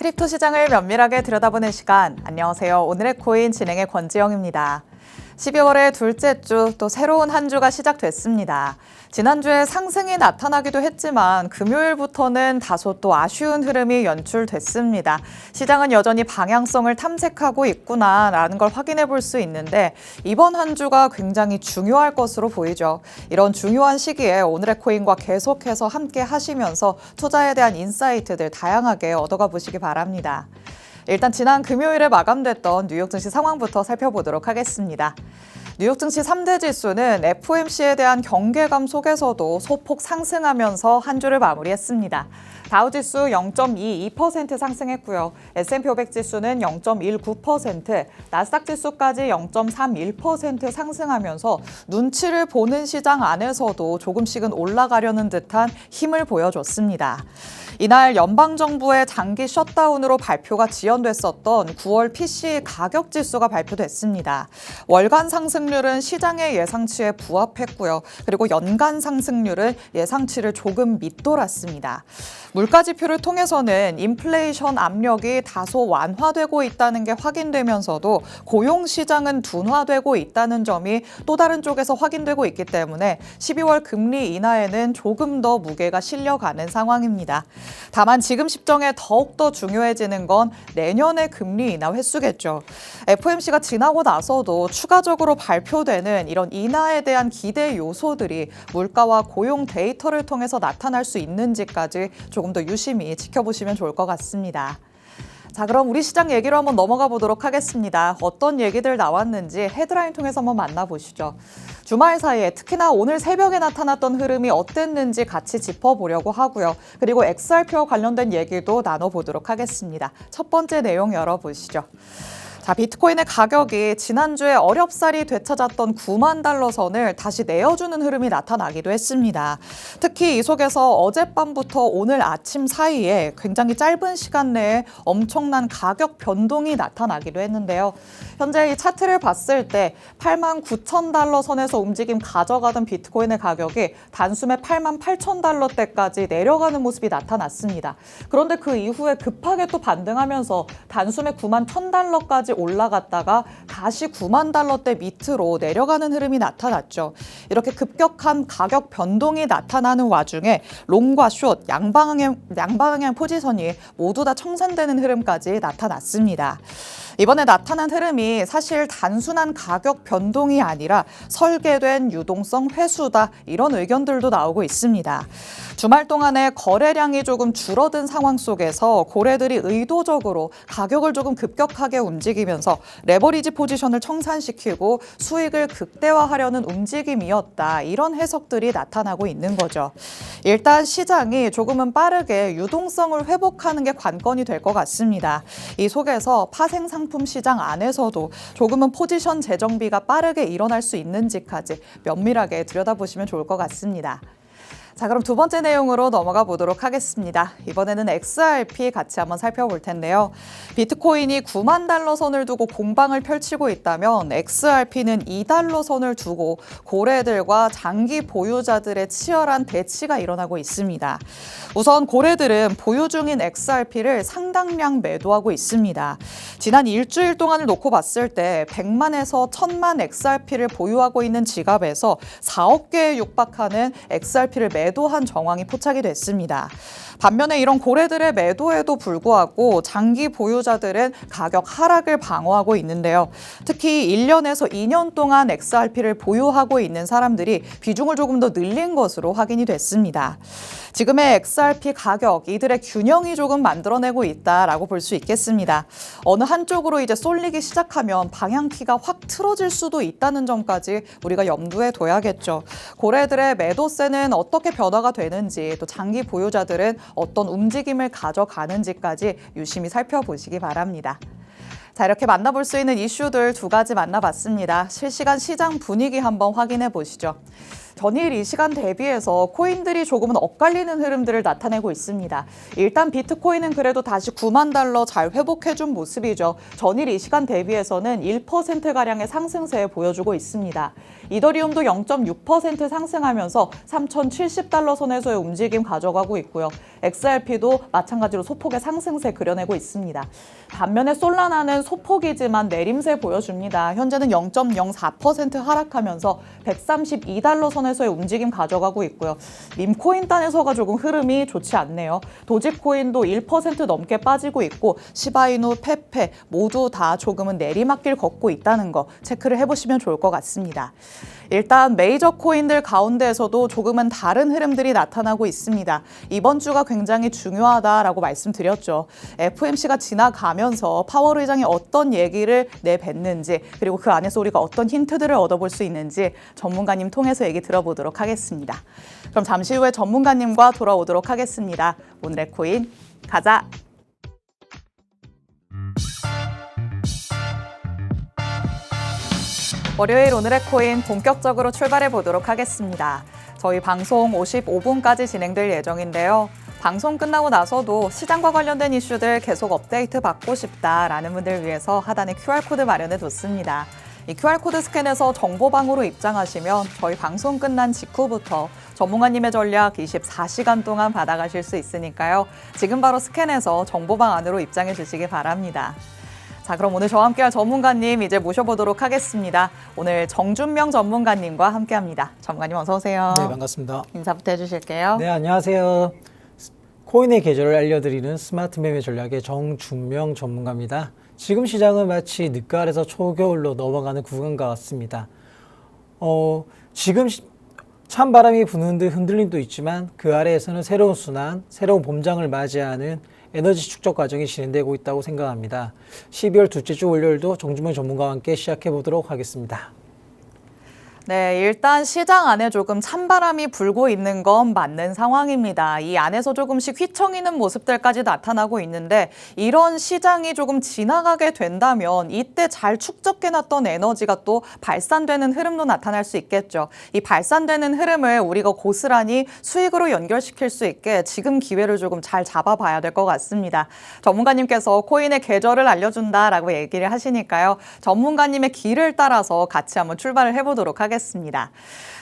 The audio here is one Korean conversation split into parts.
크립토 시장을 면밀하게 들여다보는 시간. 안녕하세요. 오늘의 코인 진행의 권지영입니다. 12월의 둘째 주, 또 새로운 한 주가 시작됐습니다. 지난주에 상승이 나타나기도 했지만 금요일부터는 다소 또 아쉬운 흐름이 연출됐습니다. 시장은 여전히 방향성을 탐색하고 있구나라는 걸 확인해 볼 수 있는데 이번 한 주가 굉장히 중요할 것으로 보이죠. 이런 중요한 시기에 오늘의 코인과 계속해서 함께 하시면서 투자에 대한 인사이트들 다양하게 얻어가 보시기 바랍니다. 일단 지난 금요일에 마감됐던 뉴욕 증시 상황부터 살펴보도록 하겠습니다. 뉴욕 증시 3대 지수는 FOMC에 대한 경계감 속에서도 소폭 상승하면서 한 주를 마무리했습니다. 다우지수 0.22% 상승했고요. S&P 500 지수는 0.19%, 나스닥 지수까지 0.31% 상승하면서 눈치를 보는 시장 안에서도 조금씩은 올라가려는 듯한 힘을 보여줬습니다. 이날 연방정부의 장기 셧다운으로 발표가 지연됐었던 9월 PCE 가격 지수가 발표됐습니다. 월간 상승률은 시장의 예상치에 부합했고요. 그리고 연간 상승률은 예상치를 조금 밑돌았습니다. 물가 지표를 통해서는 인플레이션 압력이 다소 완화되고 있다는 게 확인되면서도 고용 시장은 둔화되고 있다는 점이 또 다른 쪽에서 확인되고 있기 때문에 12월 금리 인하에는 조금 더 무게가 실려가는 상황입니다. 다만 지금 시점에 더욱더 중요해지는 건 내년의 금리 인하 횟수겠죠. FOMC가 지나고 나서도 추가적으로 발표되는 이런 인하에 대한 기대 요소들이 물가와 고용 데이터를 통해서 나타날 수 있는지까지 조금 더 유심히 지켜보시면 좋을 것 같습니다. 자, 그럼 우리 시장 얘기로 한번 넘어가 보도록 하겠습니다. 어떤 얘기들 나왔는지 헤드라인 통해서 한번 만나보시죠. 주말 사이에 특히나 오늘 새벽에 나타났던 흐름이 어땠는지 같이 짚어보려고 하고요. 그리고 XRP와 관련된 얘기도 나눠보도록 하겠습니다. 첫 번째 내용 열어보시죠. 자, 비트코인의 가격이 지난주에 어렵사리 되찾았던 9만 달러 선을 다시 내어주는 흐름이 나타나기도 했습니다. 특히 이 속에서 어젯밤부터 오늘 아침 사이에 굉장히 짧은 시간 내에 엄청난 가격 변동이 나타나기도 했는데요. 현재 이 차트를 봤을 때 8만 9천 달러 선에서 움직임 가져가던 비트코인의 가격이 단숨에 8만 8천 달러대까지 내려가는 모습이 나타났습니다. 그런데 그 이후에 급하게 또 반등하면서 단숨에 9만 1천 달러까지 올라갔다가 다시 9만 달러대 밑으로 내려가는 흐름이 나타났죠. 이렇게 급격한 가격 변동이 나타나는 와중에 롱과 숏, 양방향 포지션이 모두 다 청산되는 흐름까지 나타났습니다. 이번에 나타난 흐름이 사실 단순한 가격 변동이 아니라 설계된 유동성 회수다, 이런 의견들도 나오고 있습니다. 주말 동안에 거래량이 조금 줄어든 상황 속에서 고래들이 의도적으로 가격을 조금 급격하게 움직이면서 레버리지 포지션을 청산시키고 수익을 극대화하려는 움직임이었다, 이런 해석들이 나타나고 있는 거죠. 일단 시장이 조금은 빠르게 유동성을 회복하는 게 관건이 될 것 같습니다. 이 속에서 파생 상품 시장 안에서도 조금은 포지션 재정비가 빠르게 일어날 수 있는지까지 면밀하게 들여다보시면 좋을 것 같습니다. 자, 그럼 두 번째 내용으로 넘어가 보도록 하겠습니다. 이번에는 XRP 같이 한번 살펴볼 텐데요. 비트코인이 9만 달러 선을 두고 공방을 펼치고 있다면 XRP는 2달러 선을 두고 고래들과 장기 보유자들의 치열한 대치가 일어나고 있습니다. 우선 고래들은 보유 중인 XRP를 상당량 매도하고 있습니다. 지난 일주일 동안을 놓고 봤을 때 100만에서 1000만 XRP를 보유하고 있는 지갑에서 4억 개에 육박하는 XRP를 매도한 정황이 포착이 됐습니다. 반면에 이런 고래들의 매도에도 불구하고 장기 보유자들은 가격 하락을 방어하고 있는데요. 특히 1년에서 2년 동안 XRP를 보유하고 있는 사람들이 비중을 조금 더 늘린 것으로 확인이 됐습니다. 지금의 XRP 가격, 이들의 균형이 조금 만들어내고 있다라고 볼 수 있겠습니다. 어느 한쪽으로 이제 쏠리기 시작하면 방향키가 확 틀어질 수도 있다는 점까지 우리가 염두에 둬야겠죠. 고래들의 매도세는 어떻게 변화가 되는지, 또 장기 보유자들은 어떤 움직임을 가져가는지까지 유심히 살펴보시기 바랍니다. 자, 이렇게 만나볼 수 있는 이슈들 두 가지 만나봤습니다. 실시간 시장 분위기 한번 확인해 보시죠. 전일 이 시간 대비해서 코인들이 조금은 엇갈리는 흐름들을 나타내고 있습니다. 일단 비트코인은 그래도 다시 9만 달러 잘 회복해준 모습이죠. 전일 이 시간 대비해서는 1%가량의 상승세 보여주고 있습니다. 이더리움도 0.6% 상승하면서 3,070달러 선에서의 움직임 가져가고 있고요. XRP도 마찬가지로 소폭의 상승세 그려내고 있습니다. 반면에 솔라나는 소폭이지만 내림세 보여줍니다. 현재는 0.04% 하락하면서 132달러 선에서의 움직임 가져가고 있고요. 밈코인 단에서가 조금 흐름이 좋지 않네요. 도지코인도 1% 넘게 빠지고 있고 시바이누, 페페 모두 다 조금은 내리막길 걷고 있다는 거 체크를 해보시면 좋을 것 같습니다. 일단 메이저 코인들 가운데에서도 조금은 다른 흐름들이 나타나고 있습니다. 이번 주가 굉장히 중요하다라고 말씀드렸죠. FOMC가 지나가면서 파월 의장이 어떤 얘기를 내뱉는지 그리고 그 안에서 우리가 어떤 힌트들을 얻어볼 수 있는지 전문가님 통해서 얘기 들어보도록 하겠습니다. 그럼 잠시 후에 전문가님과 돌아오도록 하겠습니다. 오늘의 코인 가자! 월요일 오늘의 코인 본격적으로 출발해 보도록 하겠습니다. 저희 방송 55분까지 진행될 예정인데요. 방송 끝나고 나서도 시장과 관련된 이슈들 계속 업데이트 받고 싶다라는 분들 위해서 하단에 QR코드 마련해 뒀습니다. 이 QR코드 스캔해서 정보방으로 입장하시면 저희 방송 끝난 직후부터 전문가님의 전략 24시간 동안 받아가실 수 있으니까요. 지금 바로 스캔해서 정보방 안으로 입장해 주시기 바랍니다. 자, 그럼 오늘 저와 함께할 전문가님 이제 모셔보도록 하겠습니다. 오늘 정준명 전문가님과 함께합니다. 전문가님 어서 오세요. 네, 반갑습니다. 인사부터 해주실게요. 네, 안녕하세요. 코인의 계절을 알려드리는 스마트 매매 전략의 정준명 전문가입니다. 지금 시장은 마치 늦가을에서 초겨울로 넘어가는 구간과 같습니다. 지금 찬바람이 부는 듯 흔들림도 있지만 그 아래에서는 새로운 순환, 새로운 봄장을 맞이하는 에너지 축적 과정이 진행되고 있다고 생각합니다. 12월 둘째 주 월요일도 정준명 전문가와 함께 시작해 보도록 하겠습니다. 네, 일단 시장 안에 조금 찬바람이 불고 있는 건 맞는 상황입니다. 이 안에서 조금씩 휘청이는 모습들까지 나타나고 있는데 이런 시장이 조금 지나가게 된다면 이때 잘 축적해놨던 에너지가 또 발산되는 흐름도 나타날 수 있겠죠. 이 발산되는 흐름을 우리가 고스란히 수익으로 연결시킬 수 있게 지금 기회를 조금 잘 잡아봐야 될 것 같습니다. 전문가님께서 코인의 계절을 알려준다라고 얘기를 하시니까요. 전문가님의 길을 따라서 같이 한번 출발을 해보도록 하겠습니다.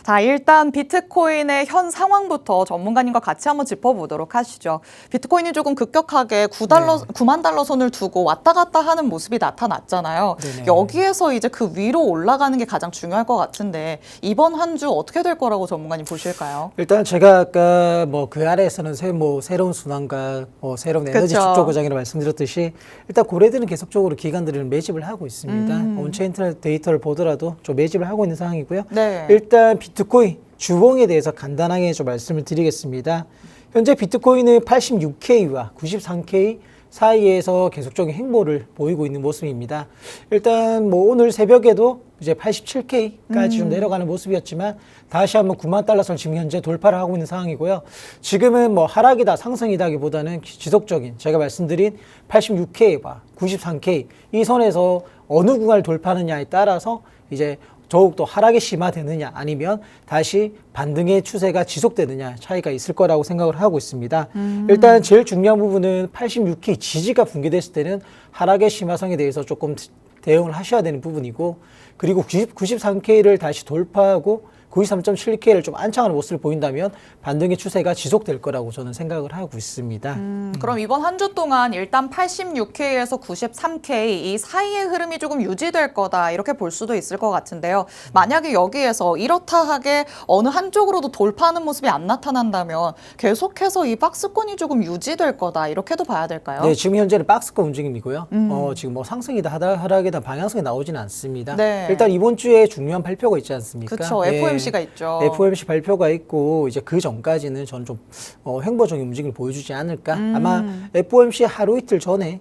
자, 일단 비트코인의 현 상황부터 전문가님과 같이 한번 짚어보도록 하시죠. 비트코인이 조금 급격하게 9만 달러 선을 두고 왔다 갔다 하는 모습이 나타났잖아요. 네네. 여기에서 이제 그 위로 올라가는 게 가장 중요할 것 같은데 이번 한 주 어떻게 될 거라고 전문가님 보실까요? 일단 제가 아까 그 아래에서는 새로운 순환과 새로운 에너지 그쵸. 축적 과정이라고 말씀드렸듯이 일단 고래들은 계속적으로 기관들을 매집을 하고 있습니다. 온체인 데이터를 보더라도 좀 매집을 하고 있는 상황이고요. 네. 일단 비트코인 주봉에 대해서 간단하게 좀 말씀을 드리겠습니다. 현재 비트코인은 86K와 93K 사이에서 계속적인 행보를 보이고 있는 모습입니다. 일단 오늘 새벽에도 이제 87K까지 좀 내려가는 모습이었지만 다시 한번 9만 달러 선 지금 현재 돌파를 하고 있는 상황이고요. 지금은 하락이다 상승이다기보다는 지속적인 제가 말씀드린 86K와 93K 이 선에서 어느 구간을 돌파하느냐에 따라서 이제 더욱더 하락이 심화되느냐 아니면 다시 반등의 추세가 지속되느냐 차이가 있을 거라고 생각을 하고 있습니다. 일단 제일 중요한 부분은 86K 지지가 붕괴됐을 때는 하락의 심화성에 대해서 조금 대응을 하셔야 되는 부분이고 그리고 93K를 다시 돌파하고 93.7K를 좀 안착하는 모습을 보인다면 반등의 추세가 지속될 거라고 저는 생각을 하고 있습니다. 그럼 이번 한 주 동안 일단 86K에서 93K 이 사이의 흐름이 조금 유지될 거다 이렇게 볼 수도 있을 것 같은데요. 만약에 여기에서 이렇다 하게 어느 한쪽으로도 돌파하는 모습이 안 나타난다면 계속해서 이 박스권이 조금 유지될 거다 이렇게도 봐야 될까요? 네, 지금 현재는 박스권 움직임이고요. 지금 상승이다 하락이다 방향성이 나오지는 않습니다. 네. 일단 이번 주에 중요한 발표가 있지 않습니까? 그렇죠. FOMC가 있죠. FOMC 발표가 있고 이제 그 전까지는 저는 좀 횡보적인 움직임을 보여주지 않을까. 아마 FOMC 하루 이틀 전에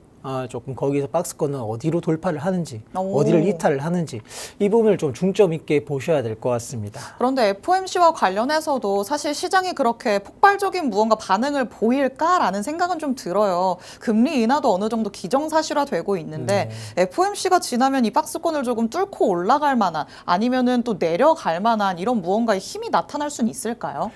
조금 거기서 박스권은 어디로 돌파를 하는지, 오. 어디를 이탈을 하는지 이 부분을 좀 중점 있게 보셔야 될 것 같습니다. 그런데 FOMC와 관련해서도 사실 시장이 그렇게 폭발적인 무언가 반응을 보일까라는 생각은 좀 들어요. 금리 인하도 어느 정도 기정사실화되고 있는데 FOMC가 지나면 이 박스권을 조금 뚫고 올라갈 만한 아니면은 또 내려갈 만한 이런 무언가의 힘이 나타날 수는 있을까요?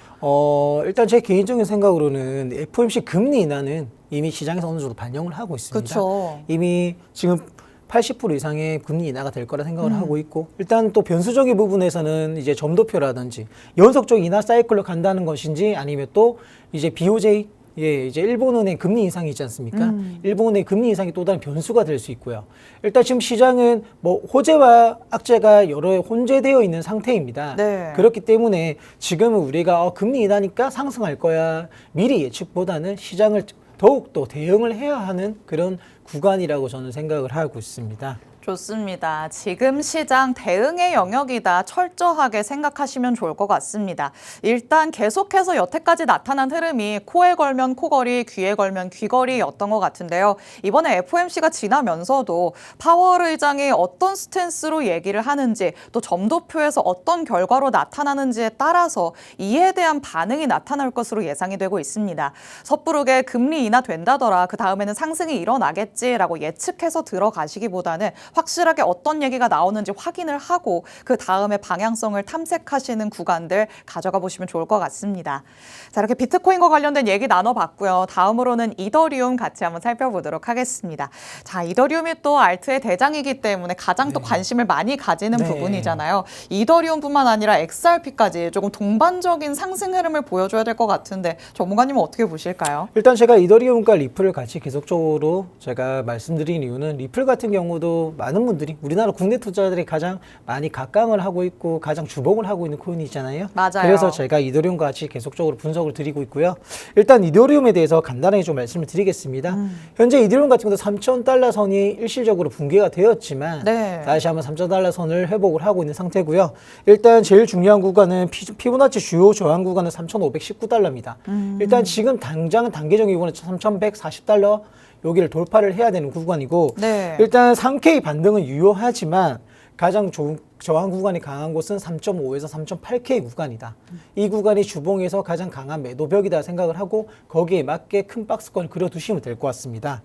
일단 제 개인적인 생각으로는 FOMC 금리 인하는 이미 시장에서 어느 정도 반영을 하고 있습니다. 그렇죠. 이미 지금 80% 이상의 금리 인하가 될 거라 생각을 하고 있고, 일단 또 변수적인 부분에서는 이제 점도표라든지 연속적 인하 사이클로 간다는 것인지, 아니면 또 이제 BOJ, 이제 일본은행 금리 인상이 있지 않습니까? 일본의 금리 인상이 또 다른 변수가 될 수 있고요. 일단 지금 시장은 뭐 호재와 악재가 여러 혼재되어 있는 상태입니다. 네. 그렇기 때문에 지금은 우리가 금리 인하니까 상승할 거야, 미리 예측보다는 시장을 더욱더 대응을 해야 하는 그런 구간이라고 저는 생각을 하고 있습니다. 좋습니다. 지금 시장 대응의 영역이다. 철저하게 생각하시면 좋을 것 같습니다. 일단 계속해서 여태까지 나타난 흐름이 코에 걸면 코걸이, 귀에 걸면 귀걸이였던 것 같은데요. 이번에 FOMC가 지나면서도 파월 의장이 어떤 스탠스로 얘기를 하는지, 또 점도표에서 어떤 결과로 나타나는지에 따라서 이에 대한 반응이 나타날 것으로 예상이 되고 있습니다. 섣부르게 금리 인하된다더라, 그 다음에는 상승이 일어나겠지라고 예측해서 들어가시기보다는 확실하게 어떤 얘기가 나오는지 확인을 하고 그 다음에 방향성을 탐색하시는 구간들 가져가 보시면 좋을 것 같습니다. 자, 이렇게 비트코인과 관련된 얘기 나눠봤고요. 다음으로는 이더리움 같이 한번 살펴보도록 하겠습니다. 자, 이더리움이 또 알트의 대장이기 때문에 가장 또 관심을 많이 가지는 네. 부분이잖아요. 이더리움뿐만 아니라 XRP까지 조금 동반적인 상승 흐름을 보여줘야 될 것 같은데 전문가님은 어떻게 보실까요? 일단 제가 이더리움과 리플을 같이 계속적으로 제가 말씀드린 이유는, 리플 같은 경우도 많은 분들이, 우리나라 국내 투자자들이 가장 많이 각광을 하고 있고 가장 주목을 하고 있는 코인이잖아요. 맞아요. 그래서 제가 이더리움과 같이 계속적으로 분석을 드리고 있고요. 일단 이더리움에 대해서 간단하게 좀 말씀을 드리겠습니다. 현재 이더리움 같은 경우도 3,000달러 선이 일시적으로 붕괴가 되었지만 네. 다시 한번 3,000달러 선을 회복을 하고 있는 상태고요. 일단 제일 중요한 구간은 피보나치 주요 저항 구간은 3,519달러입니다. 일단 지금 당장은 단계적인 이거는 3,140달러 여기를 돌파를 해야 되는 구간이고, 네. 일단 3K 반등은 유효하지만 가장 저항 구간이 강한 곳은 3.5에서 3.8K 구간이다. 이 구간이 주봉에서 가장 강한 매도벽이다 생각을 하고 거기에 맞게 큰 박스권을 그려두시면 될 것 같습니다.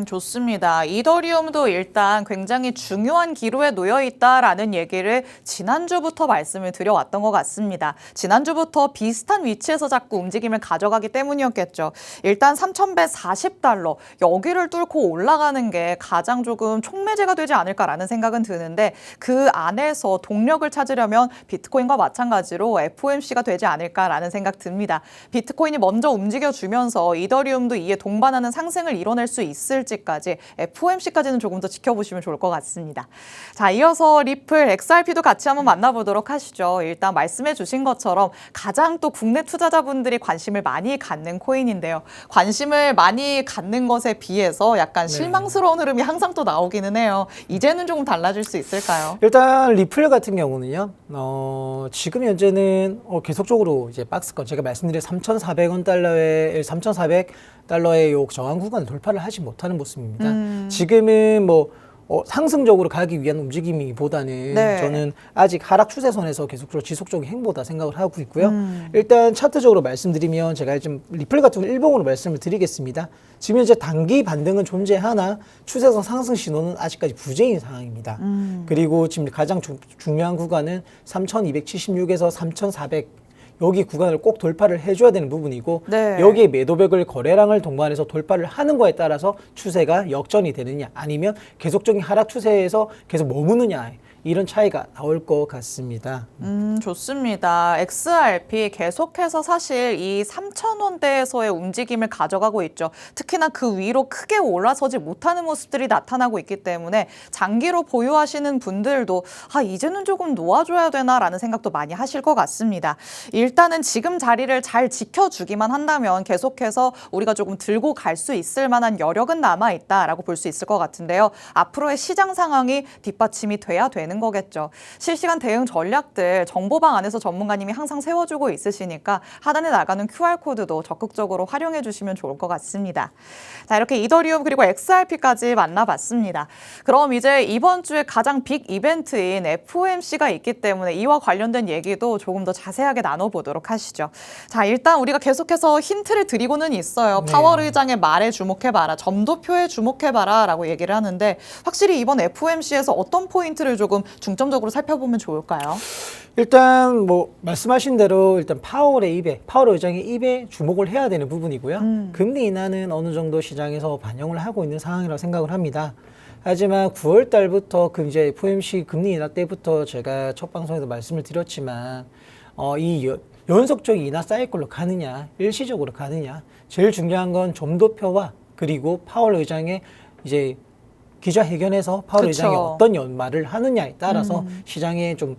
좋습니다. 이더리움도 일단 굉장히 중요한 기로에 놓여 있다라는 얘기를 지난주부터 말씀을 드려왔던 것 같습니다. 지난주부터 비슷한 위치에서 자꾸 움직임을 가져가기 때문이었겠죠. 일단 3,140달러 여기를 뚫고 올라가는 게 가장 조금 촉매제가 되지 않을까라는 생각은 드는데, 그 안에서 동력을 찾으려면 비트코인과 마찬가지로 FOMC가 되지 않을까라는 생각 듭니다. 비트코인이 먼저 움직여주면서 이더리움도 이에 동반하는 상승을 이뤄낼 수 있을지까지, FOMC까지는 조금 더 지켜보시면 좋을 것 같습니다. 자, 이어서 리플, XRP도 같이 한번 만나보도록 하시죠. 일단 말씀해 주신 것처럼 가장 또 국내 투자자분들이 관심을 많이 갖는 코인인데요. 관심을 많이 갖는 것에 비해서 약간 실망스러운 흐름이 항상 또 나오기는 해요. 이제는 조금 달라질 수 있을까요? 일단 리플 같은 경우는요, 지금 현재는 계속적으로 이제 박스권, 제가 말씀드린 3,400달러의 요 저항 구간을 돌파를 하지 못하는 모습입니다. 지금은 뭐 상승적으로 가기 위한 움직임이보다는 네. 저는 아직 하락 추세선에서 계속적으로 지속적인 행보다 생각을 하고 있고요. 일단 차트적으로 말씀드리면, 제가 좀 리플 같은 경우 일봉으로 말씀을 드리겠습니다. 지금 현재 단기 반등은 존재하나 추세선 상승 신호는 아직까지 부재인 상황입니다. 그리고 지금 가장 중요한 구간은 3,276에서 3,400 여기 구간을 꼭 돌파를 해줘야 되는 부분이고, 네. 여기에 매도벽을 거래량을 동반해서 돌파를 하는 거에 따라서 추세가 역전이 되느냐, 아니면 계속적인 하락 추세에서 계속 머무느냐, 이런 차이가 나올 것 같습니다. 좋습니다. XRP 계속해서 사실 이 3,000원대에서의 움직임을 가져가고 있죠. 특히나 그 위로 크게 올라서지 못하는 모습들이 나타나고 있기 때문에 장기로 보유하시는 분들도 이제는 조금 놓아줘야 되나라는 생각도 많이 하실 것 같습니다. 일단은 지금 자리를 잘 지켜주기만 한다면 계속해서 우리가 조금 들고 갈 수 있을 만한 여력은 남아있다라고 볼 수 있을 것 같은데요. 앞으로의 시장 상황이 뒷받침이 돼야 되는 되는 거겠죠. 실시간 대응 전략들 정보방 안에서 전문가님이 항상 세워주고 있으시니까 하단에 나가는 QR코드도 적극적으로 활용해 주시면 좋을 것 같습니다. 자, 이렇게 이더리움 그리고 XRP까지 만나봤습니다. 그럼 이제 이번 주에 가장 빅 이벤트인 FOMC가 있기 때문에 이와 관련된 얘기도 조금 더 자세하게 나눠보도록 하시죠. 자, 일단 우리가 계속해서 힌트를 드리고는 있어요. 네. 파월 의장의 말에 주목해봐라, 점도표에 주목해봐라 라고 얘기를 하는데 확실히 이번 FOMC에서 어떤 포인트를 조금 중점적으로 살펴보면 좋을까요? 일단 뭐 말씀하신 대로 일단 파월 의장의 입에 주목을 해야 되는 부분이고요. 금리 인하는 어느 정도 시장에서 반영을 하고 있는 상황이라고 생각을 합니다. 하지만 9월 달부터 그 이제 FOMC 금리 인하 때부터 제가 첫 방송에서 말씀을 드렸지만 연속적인 인하 사이클로 가느냐, 일시적으로 가느냐, 제일 중요한 건 점도표와 그리고 파월 의장의 이제 기자회견에서 파월 그쵸. 의장이 어떤 연말을 하느냐에 따라서 시장에 좀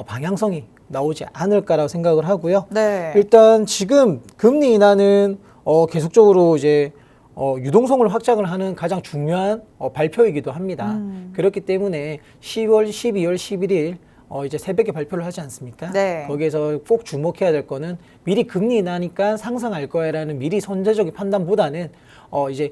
방향성이 나오지 않을까라고 생각을 하고요. 네. 일단 지금 금리 인하는 계속적으로 이제 유동성을 확장을 하는 가장 중요한 발표이기도 합니다. 그렇기 때문에 10월, 12월, 11일 이제 새벽에 발표를 하지 않습니까? 네. 거기에서 꼭 주목해야 될 거는 미리 금리 인하니까 상승할 거야라는 미리 선제적인 판단보다는 이제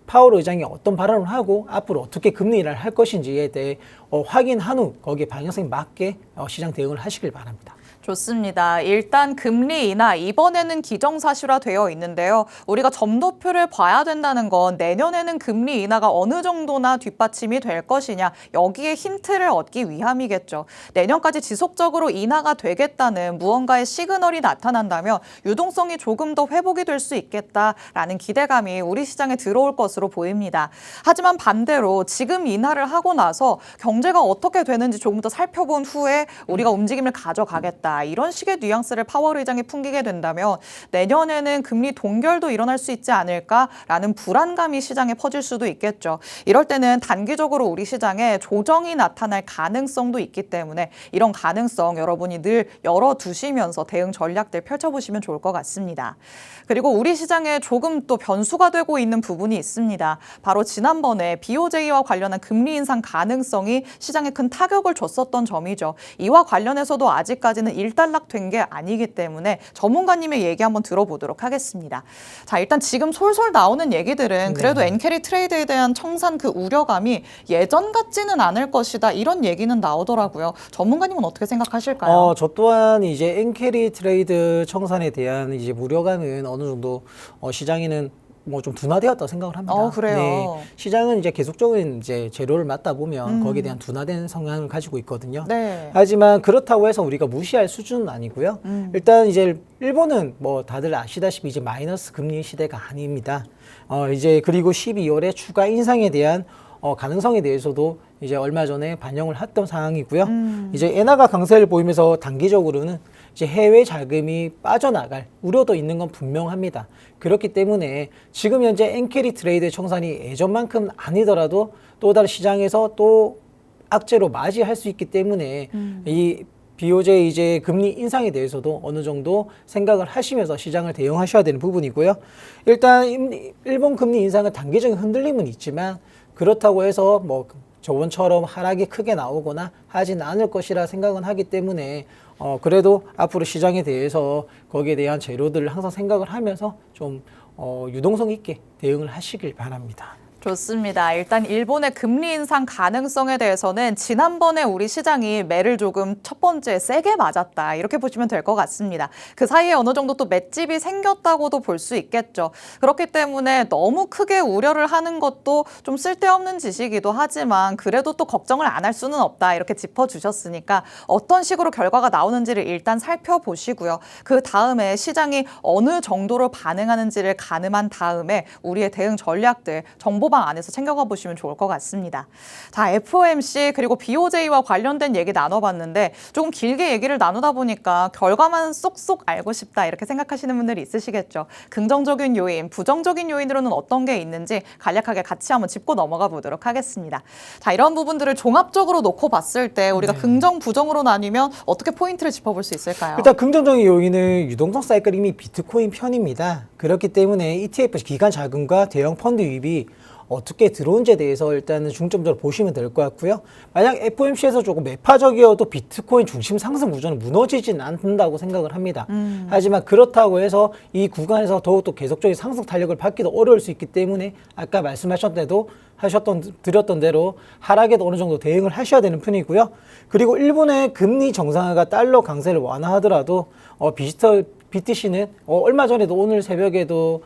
파월 의장이 어떤 발언을 하고 앞으로 어떻게 금리 인하를 할 것인지에 대해 확인한 후 거기에 방향성에 맞게 시장 대응을 하시길 바랍니다. 좋습니다. 일단 금리 인하 이번에는 기정사실화 되어 있는데요. 우리가 점도표를 봐야 된다는 건 내년에는 금리 인하가 어느 정도나 뒷받침이 될 것이냐 여기에 힌트를 얻기 위함이겠죠. 내년까지 지속적으로 인하가 되겠다는 무언가의 시그널이 나타난다면 유동성이 조금 더 회복이 될 수 있겠다라는 기대감이 우리 시장에 들어올 것으로 보입니다. 하지만 반대로 지금 인하를 하고 나서 경제가 어떻게 되는지 조금 더 살펴본 후에 우리가 움직임을 가져가겠다. 이런 식의 뉘앙스를 파월 의장이 풍기게 된다면 내년에는 금리 동결도 일어날 수 있지 않을까라는 불안감이 시장에 퍼질 수도 있겠죠. 이럴 때는 단기적으로 우리 시장에 조정이 나타날 가능성도 있기 때문에 이런 가능성 여러분이 늘 열어두시면서 대응 전략들 펼쳐보시면 좋을 것 같습니다. 그리고 우리 시장에 조금 또 변수가 되고 있는 부분이 있습니다. 바로 지난번에 BOJ와 관련한 금리 인상 가능성이 시장에 큰 타격을 줬었던 점이죠. 이와 관련해서도 아직까지는 일단락된 게 아니기 때문에 전문가님의 얘기 한번 들어보도록 하겠습니다. 자, 일단 지금 솔솔 나오는 얘기들은 그래도 엔캐리 트레이드에 대한 청산 그 우려감이 예전 같지는 않을 것이다 이런 얘기는 나오더라고요. 전문가님은 어떻게 생각하실까요? 저 또한 이제 엔캐리 트레이드 청산에 대한 이제 우려감은 어느 정도 시장에는 뭐 좀 둔화되었다고 생각을 합니다. 그래요. 네, 시장은 이제 계속적인 이제 재료를 맞다 보면 거기에 대한 둔화된 성향을 가지고 있거든요. 네. 하지만 그렇다고 해서 우리가 무시할 수준은 아니고요. 일단 이제 일본은 뭐 다들 아시다시피 이제 마이너스 금리 시대가 아닙니다. 이제 그리고 12월에 추가 인상에 대한 가능성에 대해서도 이제 얼마 전에 반영을 했던 상황이고요. 이제 엔화가 강세를 보이면서 단기적으로는 이제 해외 자금이 빠져나갈 우려도 있는 건 분명합니다. 그렇기 때문에 지금 현재 엔캐리 트레이드 청산이 예전만큼 아니더라도 또 다른 시장에서 또 악재로 맞이할 수 있기 때문에 이 BOJ 이제 금리 인상에 대해서도 어느 정도 생각을 하시면서 시장을 대응하셔야 되는 부분이고요. 일단 일본 금리 인상은 단기적인 흔들림은 있지만 그렇다고 해서 뭐 저번처럼 하락이 크게 나오거나 하진 않을 것이라 생각은 하기 때문에 그래도 앞으로 시장에 대해서 거기에 대한 재료들을 항상 생각을 하면서 좀 유동성 있게 대응을 하시길 바랍니다. 좋습니다. 일단 일본의 금리 인상 가능성에 대해서는 지난번에 우리 시장이 매를 조금 첫 번째 세게 맞았다. 이렇게 보시면 될 것 같습니다. 그 사이에 어느 정도 또 맷집이 생겼다고도 볼 수 있겠죠. 그렇기 때문에 너무 크게 우려를 하는 것도 좀 쓸데없는 짓이기도 하지만 그래도 또 걱정을 안 할 수는 없다. 이렇게 짚어주셨으니까 어떤 식으로 결과가 나오는지를 일단 살펴보시고요. 그 다음에 시장이 어느 정도로 반응하는지를 가늠한 다음에 우리의 대응 전략들, 정보방 안에서 챙겨가 보시면 좋을 것 같습니다. 자, FOMC 그리고 BOJ와 관련된 얘기 나눠봤는데 조금 길게 얘기를 나누다 보니까 결과만 쏙쏙 알고 싶다 이렇게 생각하시는 분들이 있으시겠죠. 긍정적인 요인, 부정적인 요인으로는 어떤 게 있는지 간략하게 같이 한번 짚고 넘어가 보도록 하겠습니다. 자, 이런 부분들을 종합적으로 놓고 봤을 때 우리가 긍정, 부정으로 나뉘면 어떻게 포인트를 짚어볼 수 있을까요? 일단 긍정적인 요인은 유동성 사이클이 이미 비트코인 편입니다. 그렇기 때문에 ETF 기관 자금과 대형 펀드 유입이 어떻게 들어온지에 대해서 일단은 중점적으로 보시면 될 것 같고요. 만약 FOMC에서 조금 매파적이어도 비트코인 중심 상승 구조는 무너지진 않는다고 생각을 합니다. 하지만 그렇다고 해서 이 구간에서 더욱더 계속적인 상승 탄력을 받기도 어려울 수 있기 때문에 아까 드렸던 대로 하락에도 어느 정도 대응을 하셔야 되는 편이고요. 그리고 일본의 금리 정상화가 달러 강세를 완화하더라도 BTC는 얼마 전에도 오늘 새벽에도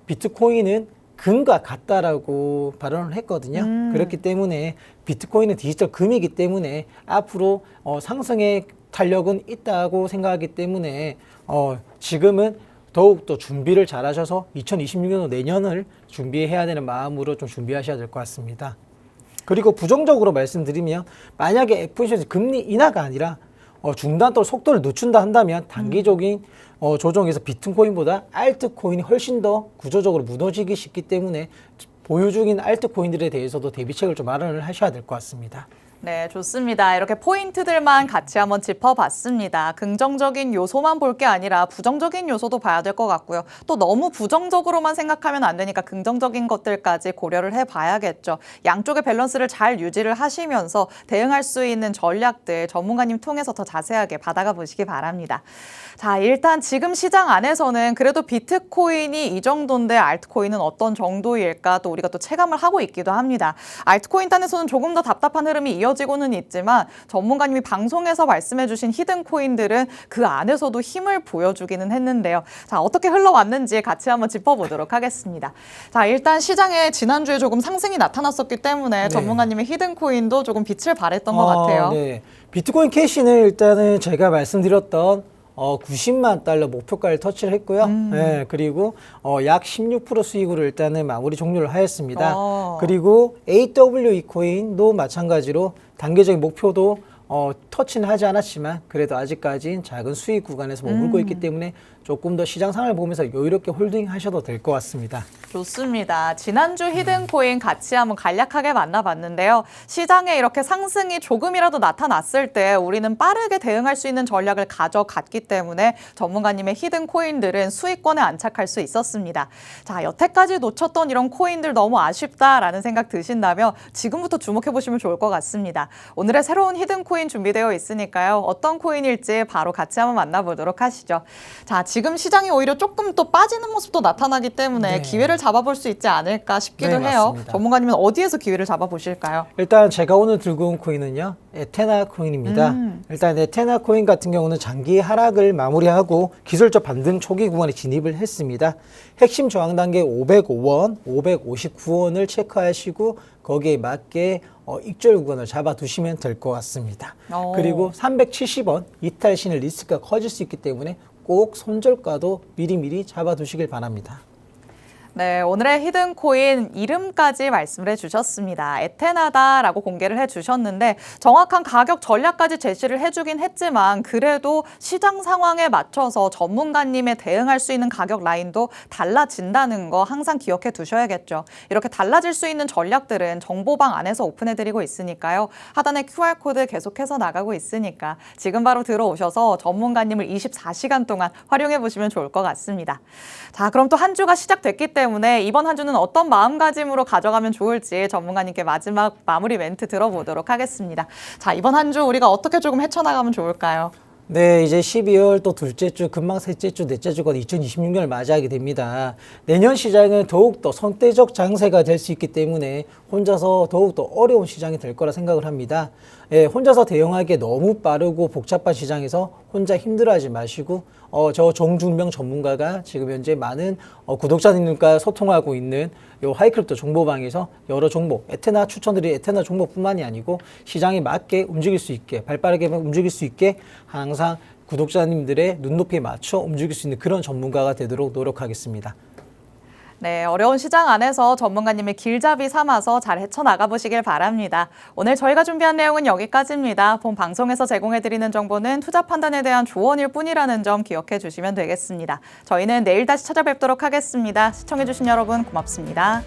비트코인은 금과 같다라고 발언을 했거든요. 그렇기 때문에 비트코인은 디지털 금이기 때문에 앞으로 상승의 탄력은 있다고 생각하기 때문에 지금은 더욱더 준비를 잘 하셔서 2026년 내년을 준비해야 되는 마음으로 좀 준비하셔야 될 것 같습니다. 그리고 부정적으로 말씀드리면 만약에 FOMC에서 금리 인하가 아니라 중단 또는 속도를 늦춘다 한다면 단기적인 조정에서 비트코인보다 알트코인이 훨씬 더 구조적으로 무너지기 쉽기 때문에 보유 중인 알트코인들에 대해서도 대비책을 좀 마련을 하셔야 될 것 같습니다. 네, 좋습니다. 이렇게 포인트들만 같이 한번 짚어봤습니다. 긍정적인 요소만 볼 게 아니라 부정적인 요소도 봐야 될 것 같고요. 또 너무 부정적으로만 생각하면 안 되니까 긍정적인 것들까지 고려를 해봐야겠죠. 양쪽의 밸런스를 잘 유지를 하시면서 대응할 수 있는 전략들 전문가님 통해서 더 자세하게 받아가 보시기 바랍니다. 자, 일단 지금 시장 안에서는 그래도 비트코인이 이 정도인데 알트코인은 어떤 정도일까 또 우리가 또 체감을 하고 있기도 합니다. 알트코인 단에서는 조금 더 답답한 흐름이 이어지고는 있지만 전문가님이 방송에서 말씀해주신 히든코인들은 그 안에서도 힘을 보여주기는 했는데요. 자, 어떻게 흘러왔는지 같이 한번 짚어보도록 하겠습니다. 자, 일단 시장에 지난주에 조금 상승이 나타났었기 때문에 네. 전문가님의 히든코인도 조금 빛을 발했던 것 같아요. 네. 비트코인 캐시는 일단은 제가 말씀드렸던 90만 달러 목표가를 터치를 했고요. 네, 그리고 약 16% 수익으로 일단은 마무리 종료를 하였습니다. 그리고 AWE 코인도 마찬가지로 단계적인 목표도 터치는 하지 않았지만 그래도 아직까지는 작은 수익 구간에서 머물고 있기 때문에 조금 더 시장 상황을 보면서 여유롭게 홀딩 하셔도 될 것 같습니다. 좋습니다. 지난주 히든코인 같이 한번 간략하게 만나봤는데요. 시장에 이렇게 상승이 조금이라도 나타났을 때 우리는 빠르게 대응할 수 있는 전략을 가져갔기 때문에 전문가님의 히든코인들은 수익권에 안착할 수 있었습니다. 자, 여태까지 놓쳤던 이런 코인들 너무 아쉽다라는 생각 드신다면 지금부터 주목해보시면 좋을 것 같습니다. 오늘의 새로운 히든코인 준비되어 있으니까요. 어떤 코인일지 바로 같이 한번 만나보도록 하시죠. 자, 지금 시장이 오히려 조금 또 빠지는 모습도 나타나기 때문에 네. 기회를 잡아볼 수 있지 않을까 싶기도 네, 해요. 맞습니다. 전문가님은 어디에서 기회를 잡아보실까요? 일단 제가 오늘 들고 온 코인은요, 에테나 코인입니다. 일단 에테나 코인 같은 경우는 장기 하락을 마무리하고 기술적 반등 초기 구간에 진입을 했습니다. 핵심 저항 단계 505원, 559원을 체크하시고 거기에 맞게 익절 구간을 잡아두시면 될 것 같습니다. 그리고 370원 이탈 시는 리스크가 커질 수 있기 때문에 꼭 손절가도 미리미리 잡아두시길 바랍니다. 네, 오늘의 히든코인 이름까지 말씀을 해주셨습니다. 에테나다라고 공개를 해주셨는데 정확한 가격 전략까지 제시를 해주긴 했지만 그래도 시장 상황에 맞춰서 전문가님의 대응할 수 있는 가격 라인도 달라진다는 거 항상 기억해 두셔야겠죠. 이렇게 달라질 수 있는 전략들은 정보방 안에서 오픈해드리고 있으니까요. 하단에 QR코드 계속해서 나가고 있으니까 지금 바로 들어오셔서 전문가님을 24시간 동안 활용해 보시면 좋을 것 같습니다. 자, 그럼 또 한 주가 시작됐기 때문에 이번 한 주는 어떤 마음가짐으로 가져가면 좋을지 전문가님께 마지막 마무리 멘트 들어보도록 하겠습니다. 자, 이번 한 주 우리가 어떻게 조금 헤쳐나가면 좋을까요? 네, 이제 12월 또 둘째 주, 금방 셋째 주, 넷째 주가 2026년을 맞이하게 됩니다. 내년 시장은 더욱더 선대적 장세가 될 수 있기 때문에 혼자서 더욱더 어려운 시장이 될 거라 생각을 합니다. 예, 혼자서 대응하기에 너무 빠르고 복잡한 시장에서 혼자 힘들어하지 마시고 저 정준명 전문가가 지금 현재 많은 구독자님과 소통하고 있는 요 하이크립토 정보방에서 여러 종목, 에테나 추천드린 에테나 종목뿐만이 아니고 시장에 맞게 움직일 수 있게, 발빠르게 움직일 수 있게 항상 구독자님들의 눈높이에 맞춰 움직일 수 있는 그런 전문가가 되도록 노력하겠습니다. 네, 어려운 시장 안에서 전문가님의 길잡이 삼아서 잘 헤쳐나가 보시길 바랍니다. 오늘 저희가 준비한 내용은 여기까지입니다. 본 방송에서 제공해드리는 정보는 투자 판단에 대한 조언일 뿐이라는 점 기억해 주시면 되겠습니다. 저희는 내일 다시 찾아뵙도록 하겠습니다. 시청해주신 여러분 고맙습니다.